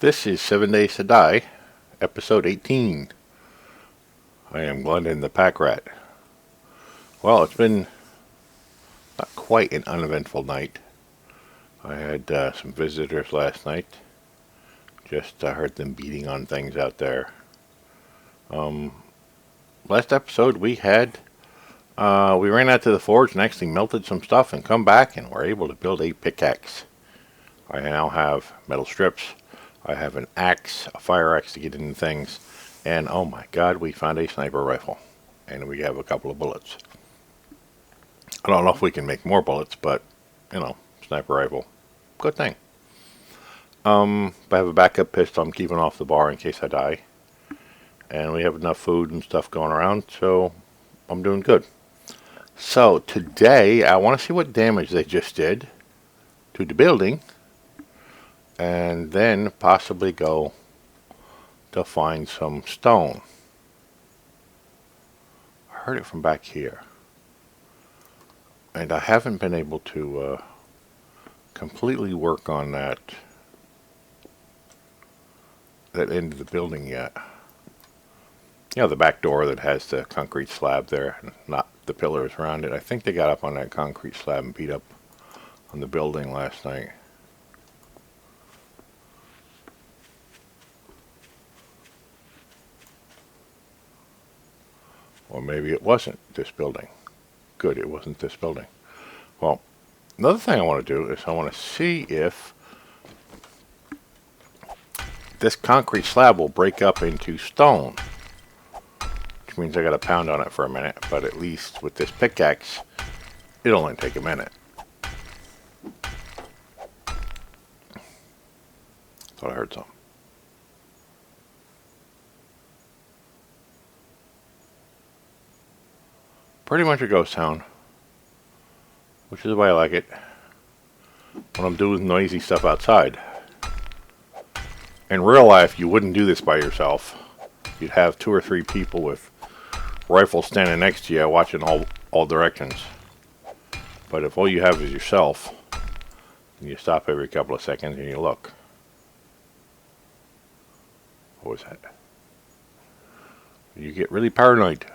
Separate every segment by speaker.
Speaker 1: This is 7 Days to Die, episode 18. I am Glendin ThePackRat. Well, it's been not quite an uneventful night. I had some visitors last night. Just heard them beating on things out there. Last episode we ran out to the forge and actually melted some stuff and come back and were able to build a pickaxe. I now have metal strips. I have an axe, a fire axe to get into things, and oh my god, we found a sniper rifle, and we have a couple of bullets. I don't know if we can make more bullets, but, sniper rifle, good thing. I have a backup pistol I'm keeping off the bar in case I die, and we have enough food and stuff going around, so I'm doing good. So today, I want to see what damage they just did to the building, and then possibly go to find some stone. I heard it from back here, and I haven't been able to completely work on that end of the building yet. The back door that has the concrete slab there, not the pillars around it. I think they got up on that concrete slab and beat up on the building last night. Or maybe it wasn't this building. Good, it wasn't this building. Well, another thing I want to do is I want to see if this concrete slab will break up into stone. Which means I got to pound on it for a minute, but at least with this pickaxe, it'll only take a minute. Thought I heard something. Pretty much a ghost town, which is the way I like it when I'm doing noisy stuff outside. In real life, you wouldn't do this by yourself. You'd have 2 or 3 people with rifles standing next to you watching all directions. But if all you have is yourself, and you stop every couple of seconds and you look. What was that? You get really paranoid.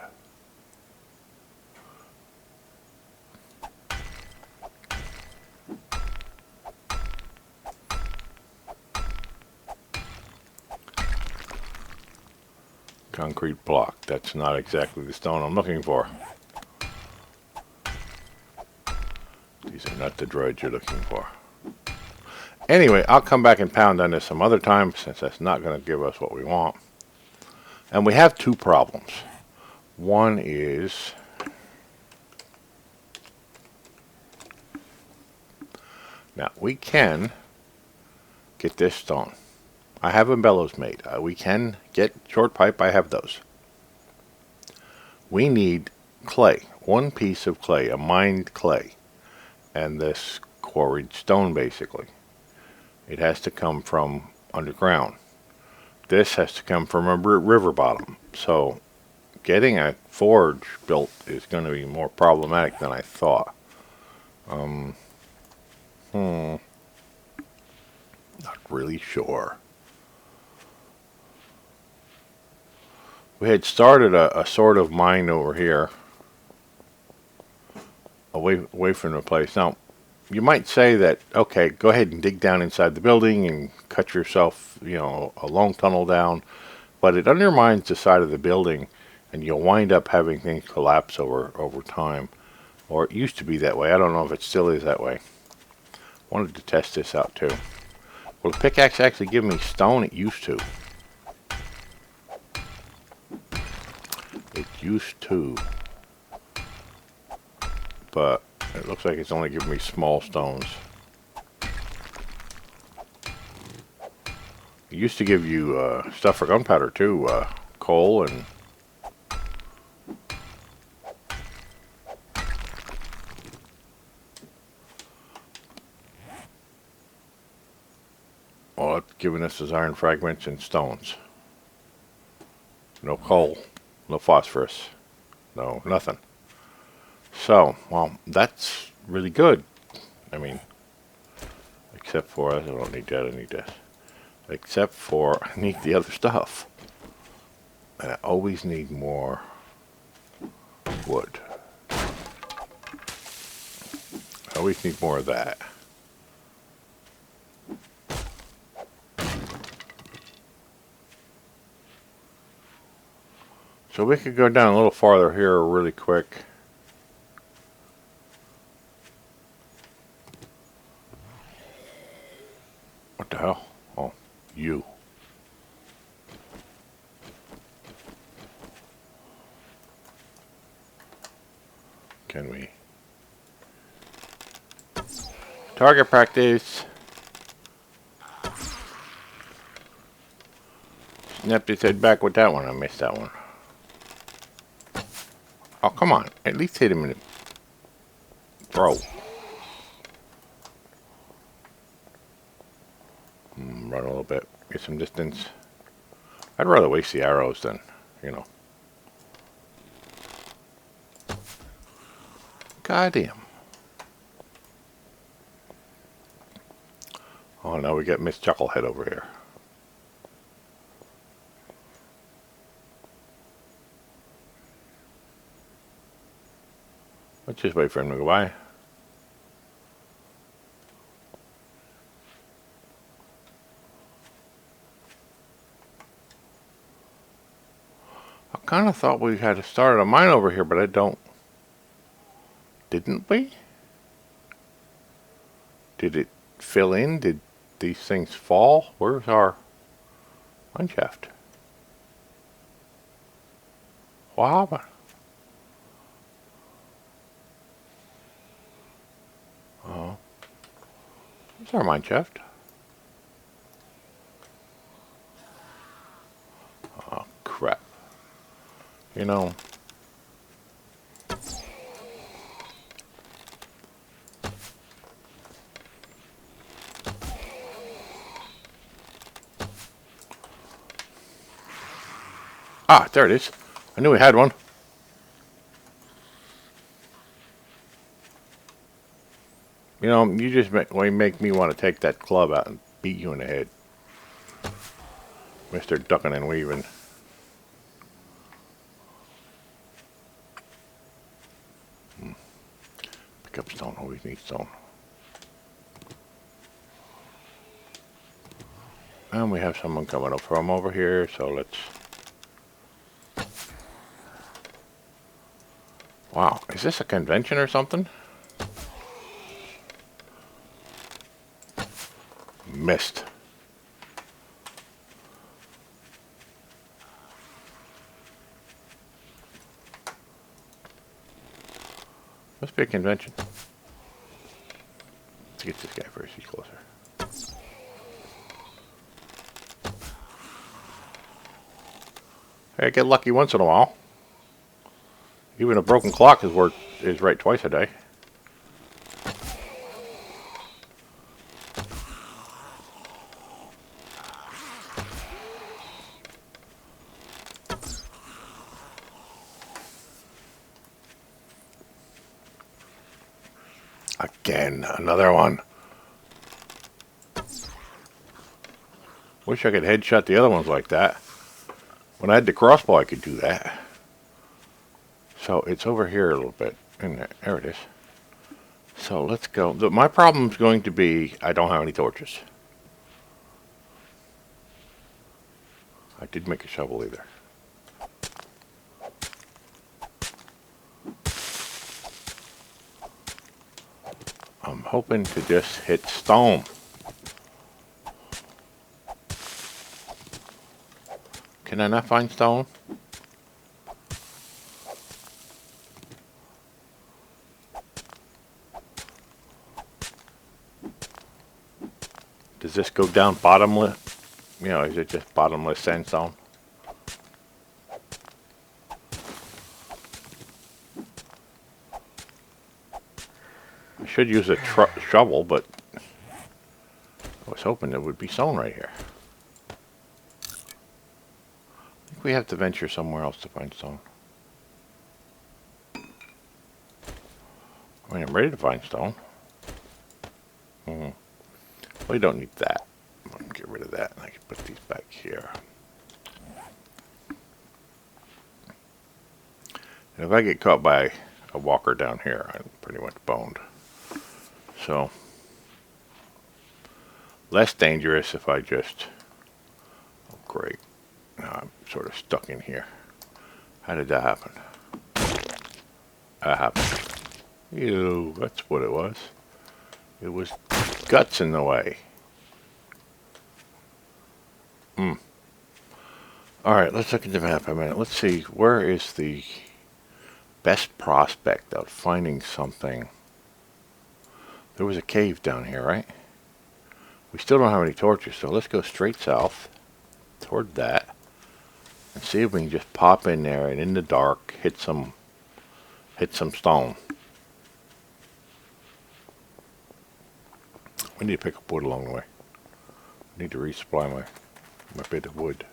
Speaker 1: Concrete block. That's not exactly the stone I'm looking for. These are not the droids you're looking for. Anyway, I'll come back and pound on this some other time since that's not going to give us what we want. And we have 2 problems. One is now we can get this stone. I have a bellows made. We can get short pipe. I have those. We need clay. 1 piece of clay, a mined clay. And this quarried stone, basically. It has to come from underground. This has to come from a river bottom. So getting a forge built is going to be more problematic than I thought. Not really sure. We had started a sort of mine over here, away from the place. Now, you might say that, okay, go ahead and dig down inside the building and cut yourself, a long tunnel down, but it undermines the side of the building, and you'll wind up having things collapse over time. Or it used to be that way. I don't know if it still is that way. Wanted to test this out too. Will the pickaxe actually give me stone? It used to. It used to, but it looks like it's only giving me small stones. It used to give you stuff for gunpowder too, coal and well, it's giving us is iron fragments and stones. No coal. No phosphorus. No, nothing. So, well, that's really good. I mean, except for, I don't need that, I need this. Except for I need the other stuff. And I always need more wood. I always need more of that. So we could go down a little farther here really quick. What the hell? Oh, you. Can we? Target practice. Snapped his head back with that one. I missed that one. Oh, come on. At least hit him in the throat. Run a little bit. Get some distance. I'd rather waste the arrows than, you know. Goddamn. Oh, now we get Miss Chucklehead over here. Let's just wait for him to go by. I kind of thought we had started a mine over here, but I don't. Didn't we? Did it fill in? Did these things fall? Where's our mine shaft? What happened? Oh. Where's our mine shaft? Oh, crap. You know. Ah, there it is. I knew we had one. You know, you just make me want to take that club out and beat you in the head. Mr. Ducking and Weaving. Pick up stone. Always need stone. And we have someone coming up from over here, so let's... Wow, is this a convention or something? Missed. Must be a convention. Let's get this guy first, he's closer. Hey, I get lucky once in a while. Even a broken clock is right twice a day. Again, another one. Wish I could headshot the other ones like that. When I had the crossbow, I could do that. So it's over here a little bit. There it is. So let's go. My problem's going to be I don't have any torches. I did make a shovel either. I'm hoping to just hit stone. Can I not find stone? Does this go down bottomless? You know, is it just bottomless sandstone? I should use a shovel, but I was hoping there would be stone right here. I think we have to venture somewhere else to find stone. I mean, I'm ready to find stone. We don't need that. I'll get rid of that, and I can put these back here. And if I get caught by a walker down here, I'm pretty much boned. So, less dangerous if I just... Oh, great. Now I'm sort of stuck in here. How did that happen? That happened. Ew, that's what it was. It was guts in the way. Alright, let's look at the map a minute. Let's see, where is the best prospect of finding something? There was a cave down here, right? We still don't have any torches, so let's go straight south toward that and see if we can just pop in there and in the dark hit some stone. We need to pick up wood along the way. I need to resupply my bit of wood.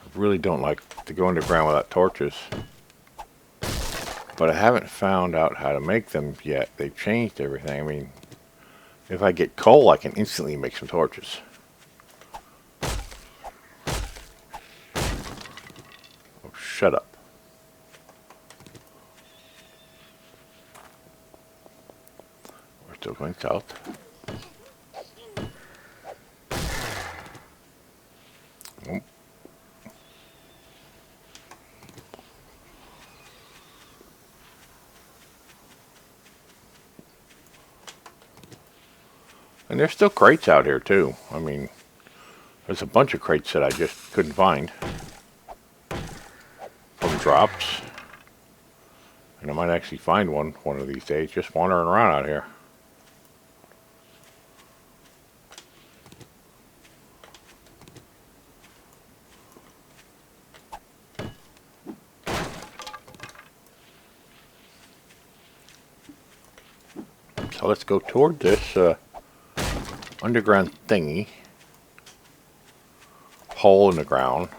Speaker 1: I really don't like to go underground without torches, but I haven't found out how to make them yet. They've changed everything. I mean, if I get coal, I can instantly make some torches. Oh, shut up. We're still going south. Oh. And there's still crates out here too. I mean, there's a bunch of crates that I just couldn't find from drops. And I might actually find one of these days just wandering around out here. So let's go toward this underground thingy. Hole in the ground.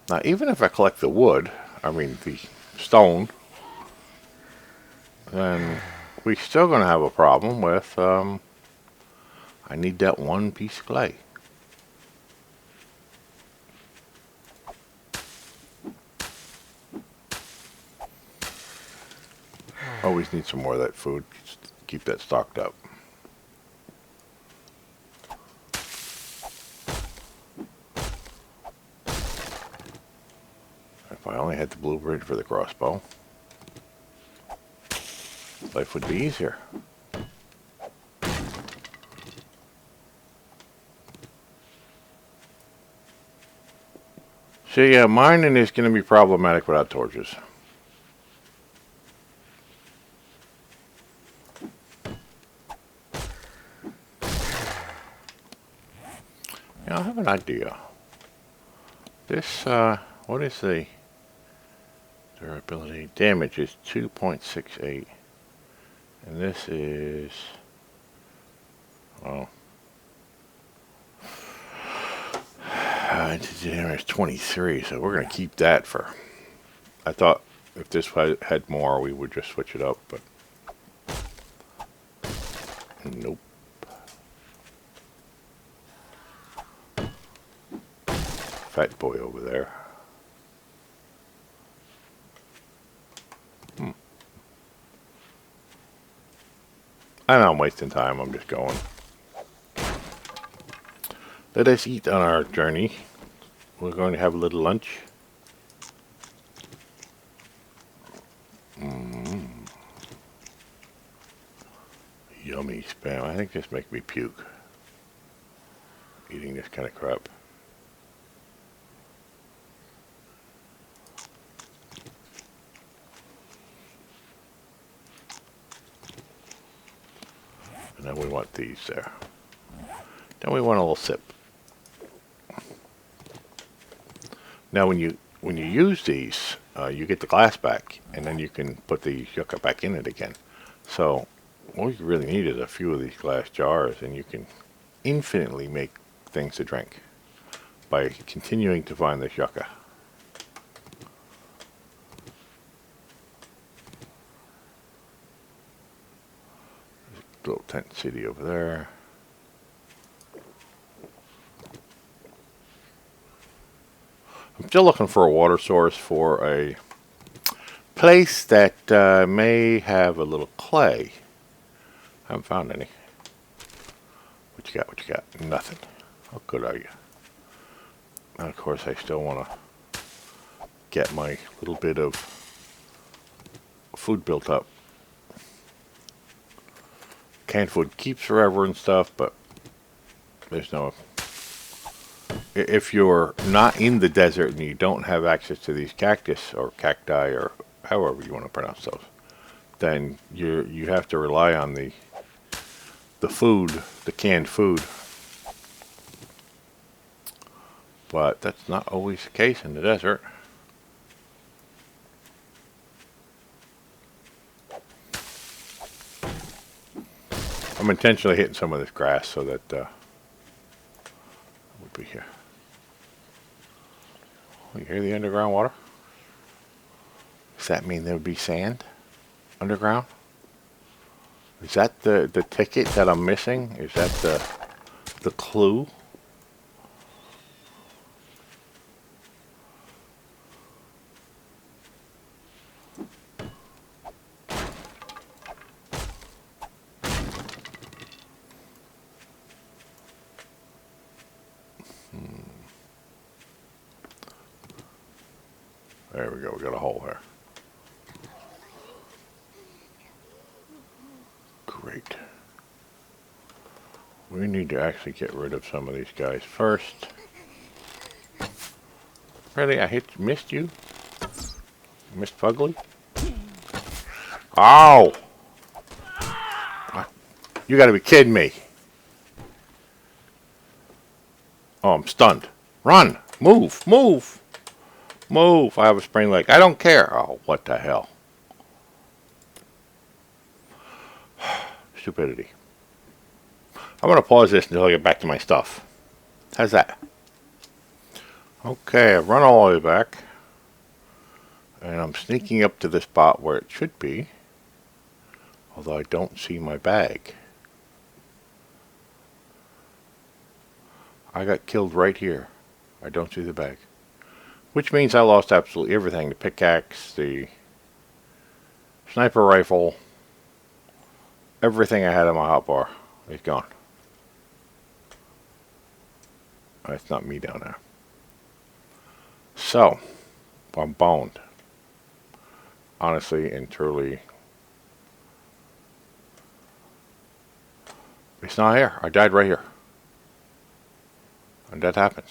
Speaker 1: Now, even if I collect the wood, I mean the stone, then we're still going to have a problem with, I need that one piece of clay. Always need some more of that food. Just keep that stocked up. If I only had the blueprint for the crossbow, life would be easier. So yeah, mining is going to be problematic without torches. I have an idea. This, what is the durability? Damage is 2.68. And this is, well, damage 23, so we're going to keep that for, I thought if this had more, we would just switch it up, but nope. Fat boy over there. I know I'm wasting time, I'm just going. Let us eat on our journey. We're going to have a little lunch. Yummy spam. I think this makes me puke. Eating this kind of crap. And then we want these there. Then we want a little sip. Now when you use these, you get the glass back, and then you can put the yucca back in it again. So what you really need is a few of these glass jars, and you can infinitely make things to drink by continuing to find this yucca. Little tent city over there. I'm still looking for a water source for a place that may have a little clay. I haven't found any. What you got? What you got? Nothing. How good are you? And of course, I still want to get my little bit of food built up. Canned food keeps forever and stuff, but there's no... If you're not in the desert and you don't have access to these cactus or cacti or however you want to pronounce those, then you have to rely on the food, the canned food. But that's not always the case in the desert. I'm intentionally hitting some of this grass so that we'll be here. Oh, you hear the underground water? Does that mean there would be sand underground? Is that the ticket that I'm missing? Is that the clue? There we go, we got a hole here. Great. We need to actually get rid of some of these guys first. Really? I missed you? Missed Fugly? Ow! You gotta be kidding me. Oh, I'm stunned. Run! Move! Move! Move! I have a sprained leg. I don't care. Oh, what the hell? Stupidity. I'm gonna pause this until I get back to my stuff. How's that? Okay, I've run all the way back. And I'm sneaking up to the spot where it should be. Although I don't see my bag. I got killed right here. I don't see the bag. Which means I lost absolutely everything. The pickaxe, the sniper rifle, everything I had on my hotbar is gone. That's not me down there. So, I'm boned. Honestly and truly. It's not here. I died right here. And that happens.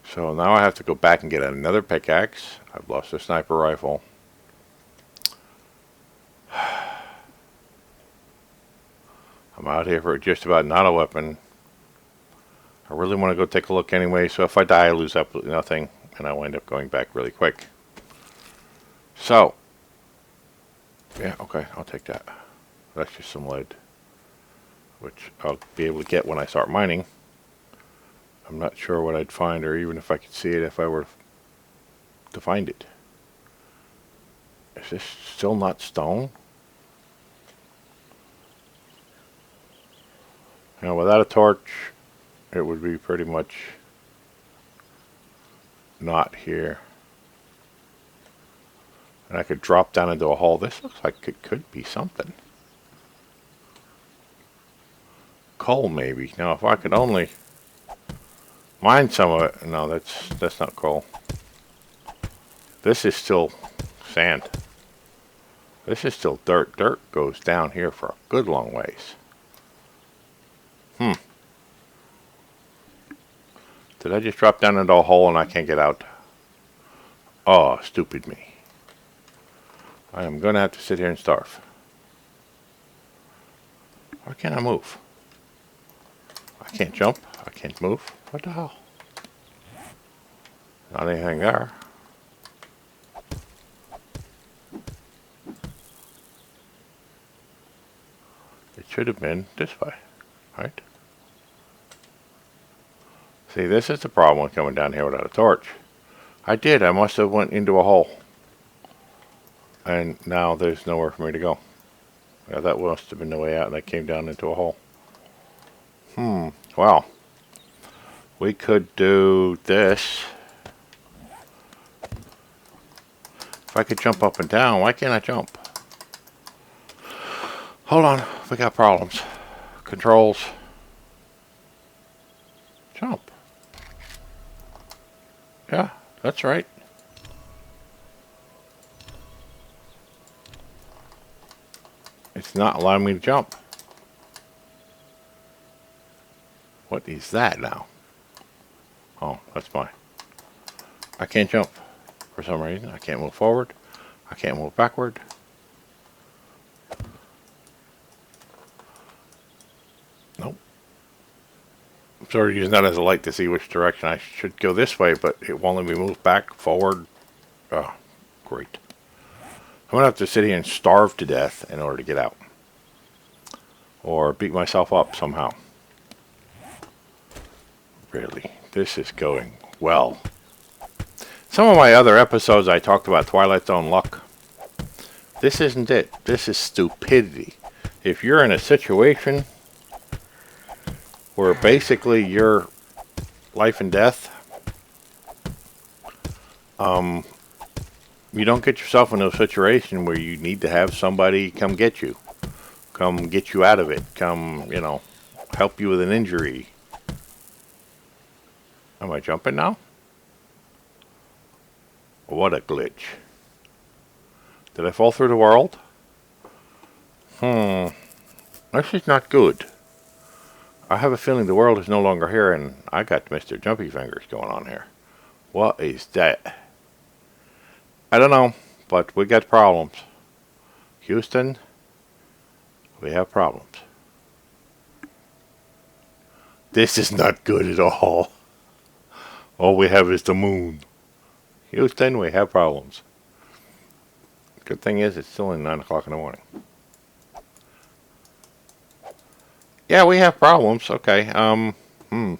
Speaker 1: So now I have to go back and get another pickaxe. I've lost a sniper rifle. I'm out here for just about not a weapon. I really want to go take a look anyway, so if I die I lose absolutely nothing, and I'll end up going back really quick. So, yeah, okay, I'll take that. That's just some lead, which I'll be able to get when I start mining. I'm not sure what I'd find, or even if I could see it if I were to find it. Is this still not stone? You know, without a torch, it would be pretty much not here. And I could drop down into a hole. This looks like it could be something. Coal, maybe. Now, if I could only mine some of it. No, that's not coal. This is still sand. This is still dirt. Dirt goes down here for a good long ways. Did I just drop down into a hole and I can't get out? Oh, stupid me. I am going to have to sit here and starve. Why can't I move? I can't jump. I can't move. What the hell? Not anything there. It should have been this way, right? See, this is the problem with coming down here without a torch. I must have went into a hole. And now there's nowhere for me to go. Yeah, that must have been the way out, and I came down into a hole. Well, we could do this. If I could jump up and down, why can't I jump? Hold on, we got problems. Controls. Jump. Yeah, that's right. It's not allowing me to jump. What is that now? Oh, that's fine. I can't jump for some reason. I can't move forward. I can't move backward. Nope. I'm sort of using that as a light to see which direction I should go this way, but it won't let me move back, forward. Oh, great. I'm going to have to sit here and starve to death in order to get out. Or beat myself up somehow. Really, this is going well. Some of my other episodes I talked about Twilight Zone luck. This isn't it. This is stupidity. If you're in a situation where basically you're life and death, you don't get yourself in a situation where you need to have somebody come get you. Come get you out of it. Come, help you with an injury. Am I jumping now? What a glitch. Did I fall through the world? This is not good. I have a feeling the world is no longer here and I got Mr. Jumpy Fingers going on here. What is that? I don't know, but we got problems. Houston, we have problems. This is not good at all. All we have is the moon. Houston, we have problems. Good thing is it's still 9 o'clock in the morning. Yeah, we have problems. Okay. Let me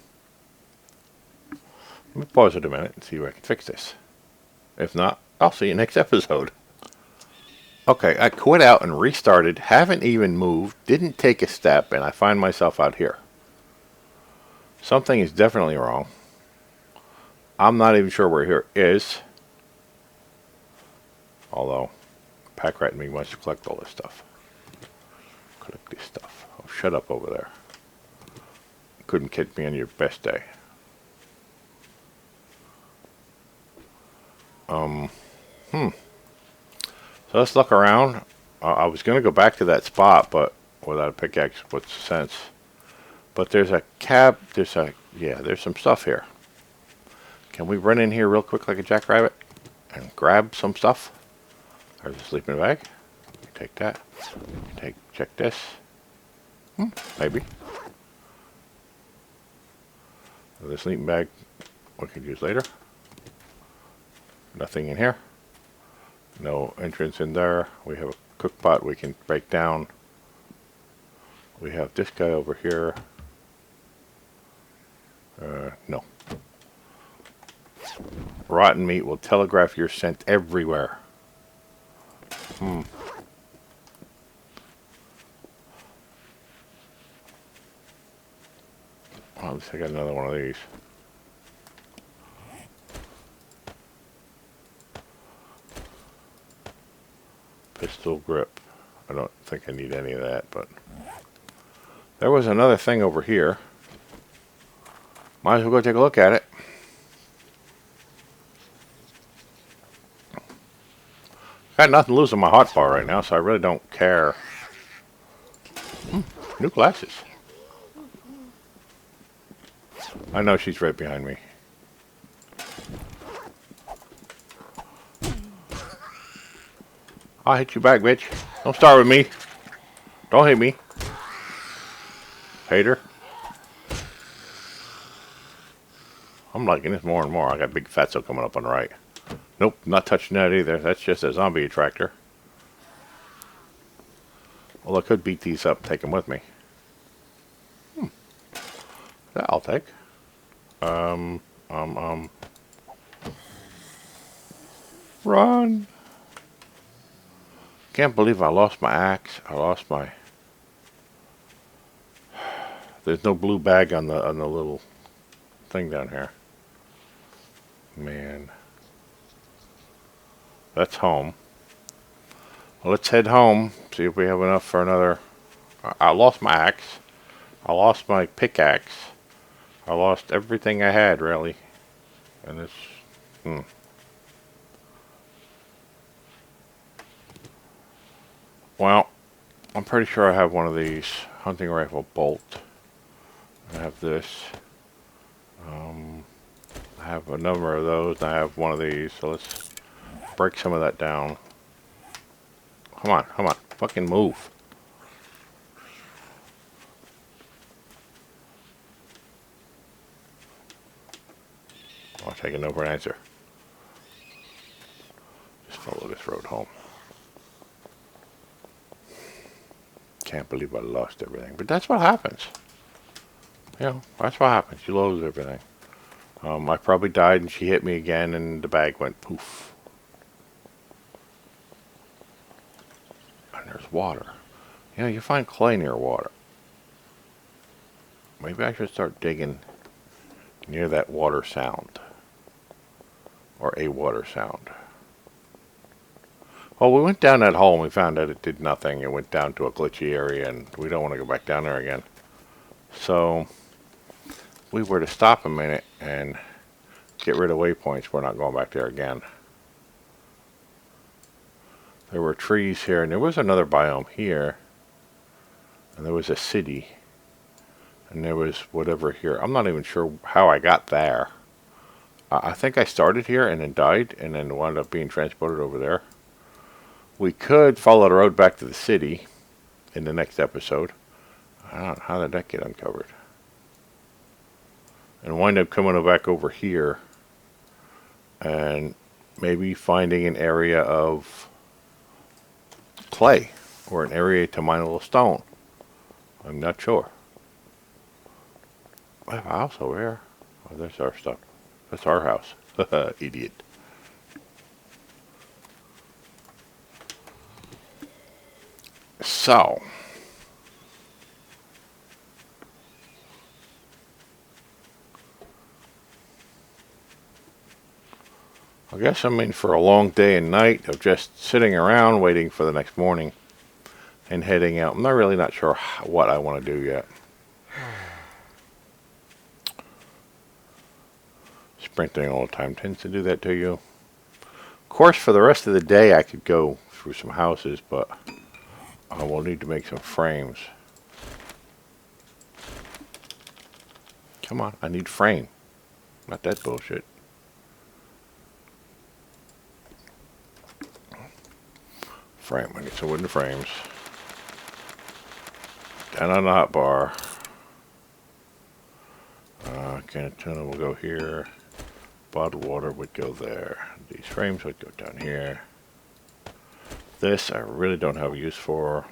Speaker 1: pause it a minute and see if I can fix this. If not, I'll see you next episode. Okay, I quit out and restarted. Haven't even moved. Didn't take a step, and I find myself out here. Something is definitely wrong. I'm not even sure where here is. Although, PackRat and me wants to collect all this stuff. Collect this stuff. Oh, shut up over there. Couldn't catch me on your best day. So let's look around. I was going to go back to that spot, but without a pickaxe, what's the sense? But there's a cab. There's some stuff here. Can we run in here real quick like a jackrabbit and grab some stuff? There's a sleeping bag. Take that. Check this. Maybe. The sleeping bag we could use later. Nothing in here. No entrance in there. We have a cook pot we can break down. We have this guy over here. No. Rotten meat will telegraph your scent everywhere. Well, let's take another one of these. Pistol grip. I don't think I need any of that, but there was another thing over here. Might as well go take a look at it. Got nothing to lose on my hotbar right now, so I really don't care. New glasses. I know she's right behind me. I'll hit you back, bitch. Don't start with me. Don't hit me. Hater. I'm liking this more and more. I got big fatso coming up on the right. Nope, not touching that either. That's just a zombie attractor. Well, I could beat these up and take them with me. That I'll take. Run. Can't believe I lost my axe. I lost my... There's no blue bag on the little thing down here. Man. That's home. Well, let's head home. See if we have enough for another... I lost my axe. I lost my pickaxe. I lost everything I had, really. And it's... Well, I'm pretty sure I have one of these. Hunting rifle bolt. I have this. I have a number of those, and I have one of these. So let's break some of that down. Come on, come on. Fucking move. I'll take a no for an answer. Just follow this road home. Can't believe I lost everything. But that's what happens. You know, that's what happens. You lose everything. I probably died and she hit me again and the bag went poof. And there's water. You know, you find clay near water. Maybe I should start digging near that water sound. Or a water sound. Well, we went down that hole and we found that it did nothing. It went down to a glitchy area and we don't want to go back down there again. So, we were to stop a minute and get rid of waypoints. We're not going back there again. There were trees here and there was another biome here. And there was a city. And there was whatever here. I'm not even sure how I got there. I think I started here and then died and then wound up being transported over there. We could follow the road back to the city in the next episode. I don't know, how did that get uncovered? And wind up coming back over here and maybe finding an area of clay or an area to mine a little stone. I'm not sure. I have a house over here. Oh, there's our stuff. That's our house. Idiot. So, I guess I'm in for a long day and night of just sitting around waiting for the next morning and heading out. I'm not sure what I want to do yet. Sprinting all the time tends to do that to you. Of course, for the rest of the day I could go through some houses, but I will need to make some frames. Come on, I need frame. Not that bullshit. Frame, I need some wooden frames. Down on the hot bar. Can of tuna will go here. Bottled water would go there. These frames would go down here. This I really don't have a use for.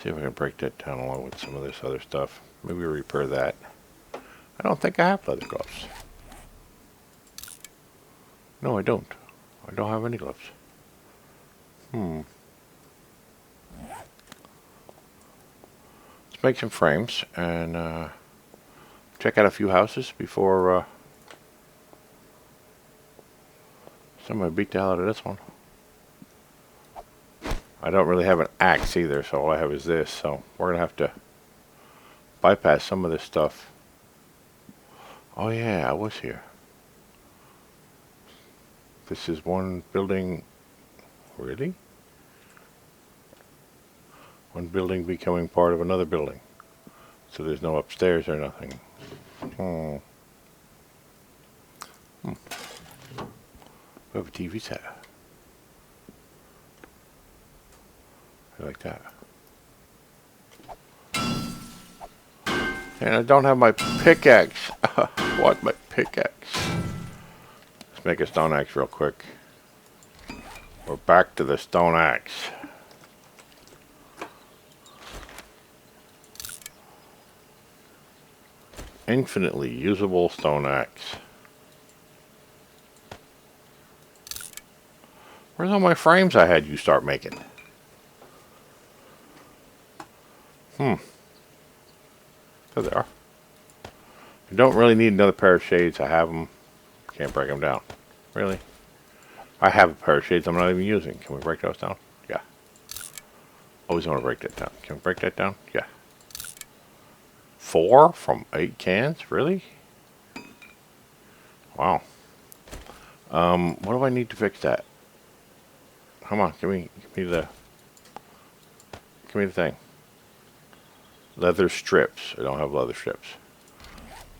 Speaker 1: See if I can break that down along with some of this other stuff. Maybe repair that. I don't think I have leather gloves. No, I don't. I don't have any gloves. Let's make some frames and check out a few houses before somebody beat the hell out of this one. I don't really have an axe either, so all I have is this. So we're gonna have to bypass some of this stuff. Oh yeah, I was here. This is one building. Really? One building becoming part of another building. So there's no upstairs or nothing. We have a TV set. I like that. And I don't have my pickaxe. What, my pickaxe? Let's make a stone axe real quick. We're back to the stone axe. Infinitely usable stone axe. Where's all my frames I had you start making? There they are. You don't really need another pair of shades. I have them. Can't break them down. Really? I have a pair of shades I'm not even using. Can we break those down? Yeah. Always want to break that down. Can we break that down? Yeah. 4 from 8 cans? Really? Wow. What do I need to fix that? Come on, give me the thing. Leather strips. I don't have leather strips.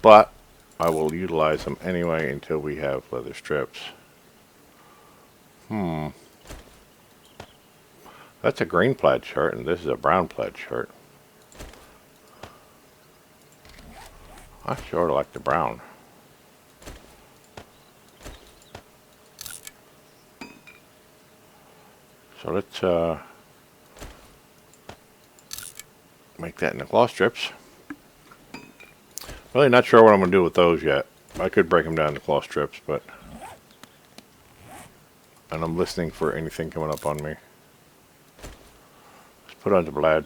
Speaker 1: But I will utilize them anyway until we have leather strips. That's a green plaid shirt and this is a brown plaid shirt. I sure like the brown. So let's make that into cloth strips. Really not sure what I'm going to do with those yet. I could break them down to cloth strips, but... And I'm listening for anything coming up on me. Let's put on the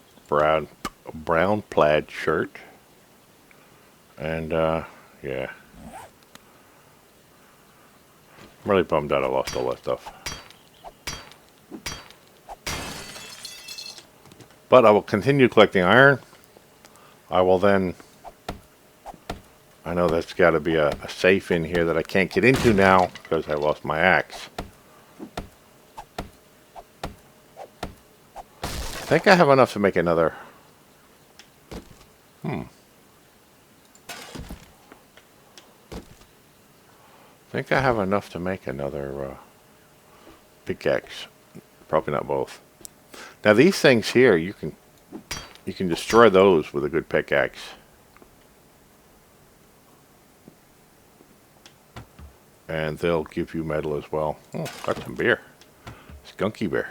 Speaker 1: brown plaid shirt. And, yeah. I'm really bummed out I lost all that stuff. But I will continue collecting iron. I will then... I know that's got to be a safe in here that I can't get into now because I lost my axe. I think I have enough to make another... I think I have enough to make another pickaxe. Probably not both. Now these things here, you can destroy those with a good pickaxe. And they'll give you metal as well. Oh, got some beer. Skunky beer.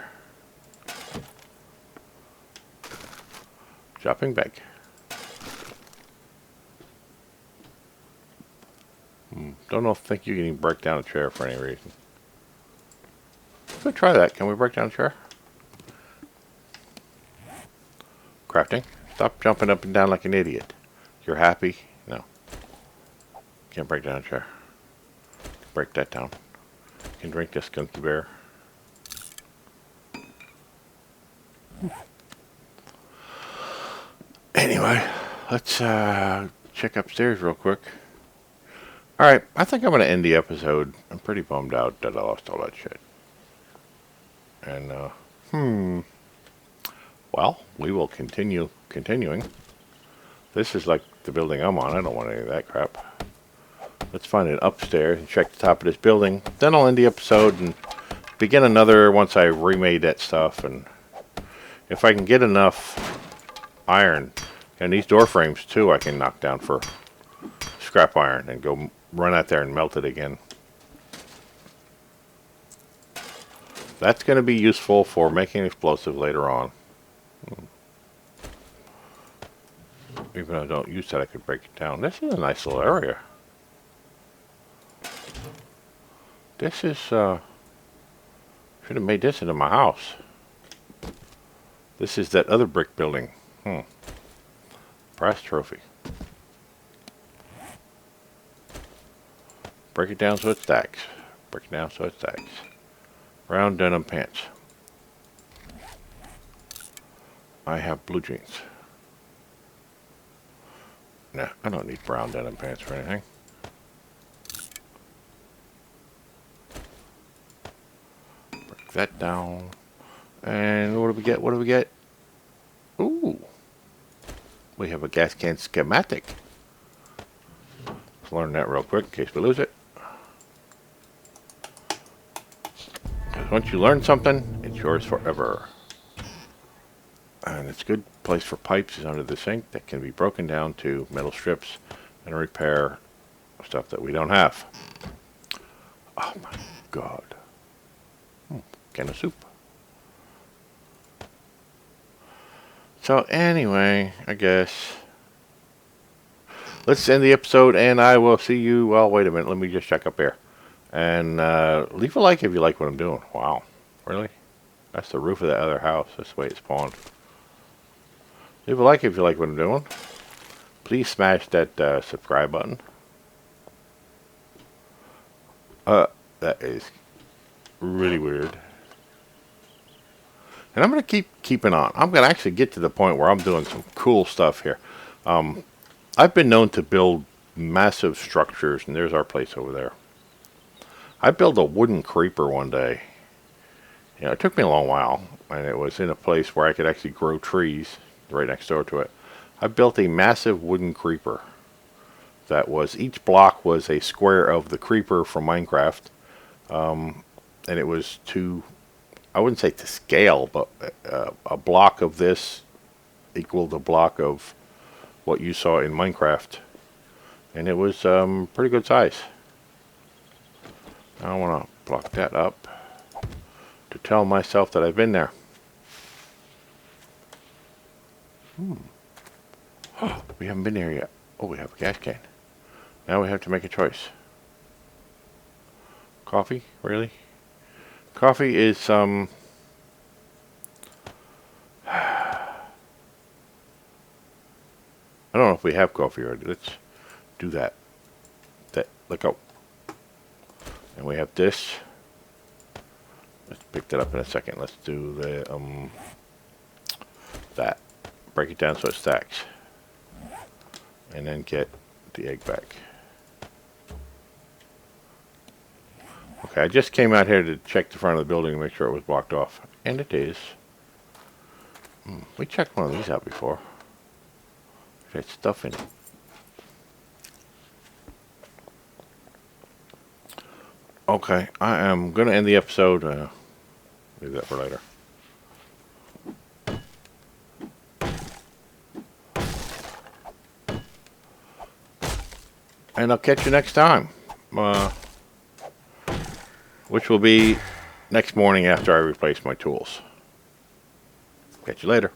Speaker 1: Shopping bag. Think you can even break down a chair for any reason. Let's try that. Can we break down a chair? Crafting. Stop jumping up and down like an idiot. You're happy? No. Can't break down a chair. Break that down. Can drink this skunky bear. Anyway, let's check upstairs real quick. Alright, I think I'm going to end the episode. I'm pretty bummed out that I lost all that shit. And, well, we will continuing. This is like the building I'm on. I don't want any of that crap. Let's find it upstairs and check the top of this building. Then I'll end the episode and begin another once I remade that stuff. And if I can get enough iron, and these door frames too I can knock down for scrap iron and go run out there and melt it again. That's going to be useful for making explosive later on. Even though I don't use that, I could break it down. This is a nice little area. This is, should have made this into my house. This is that other brick building. Brass trophy. Break it down so it stacks. Break it down so it stacks. Brown denim pants. I have blue jeans. Nah, I don't need brown denim pants for anything. Break that down. And what do we get? What do we get? Ooh. We have a gas can schematic. Let's learn that real quick in case we lose it. Because once you learn something, it's yours forever. And it's a good place for pipes is under the sink that can be broken down to metal strips and repair stuff that we don't have. Oh my god. Can of soup. So anyway, I guess let's end the episode and I will see you. Well, wait a minute. Let me just check up here. And leave a like if you like what I'm doing. Wow. Really? That's the roof of that other house. That's the way it spawned. Leave a like if you like what I'm doing. Please smash that subscribe button. That is really weird. And I'm going to keep keeping on. I'm going to actually get to the point where I'm doing some cool stuff here. I've been known to build massive structures, and there's our place over there. I built a wooden creeper one day. You know, it took me a long while, and it was in a place where I could actually grow trees right next door to it. I built a massive wooden creeper that was, each block was a square of the creeper from Minecraft, and it was to, I wouldn't say to scale, but a block of this equaled a block of what you saw in Minecraft, and it was pretty good size. I want to block that up to tell myself that I've been there. We haven't been there yet. Oh, we have a gas can. Now we have to make a choice. Coffee? Really? Coffee is I don't know if we have coffee already. Let's do that. Look out. And we have this. Let's pick that up in a second. Let's do the that. Break it down so it stacks. And then get the egg back. Okay, I just came out here to check the front of the building to make sure it was blocked off. And it is. We checked one of these out before. There's stuff in it. Okay, I am going to end the episode. Leave that for later. And I'll catch you next time. Which will be next morning after I replace my tools. Catch you later.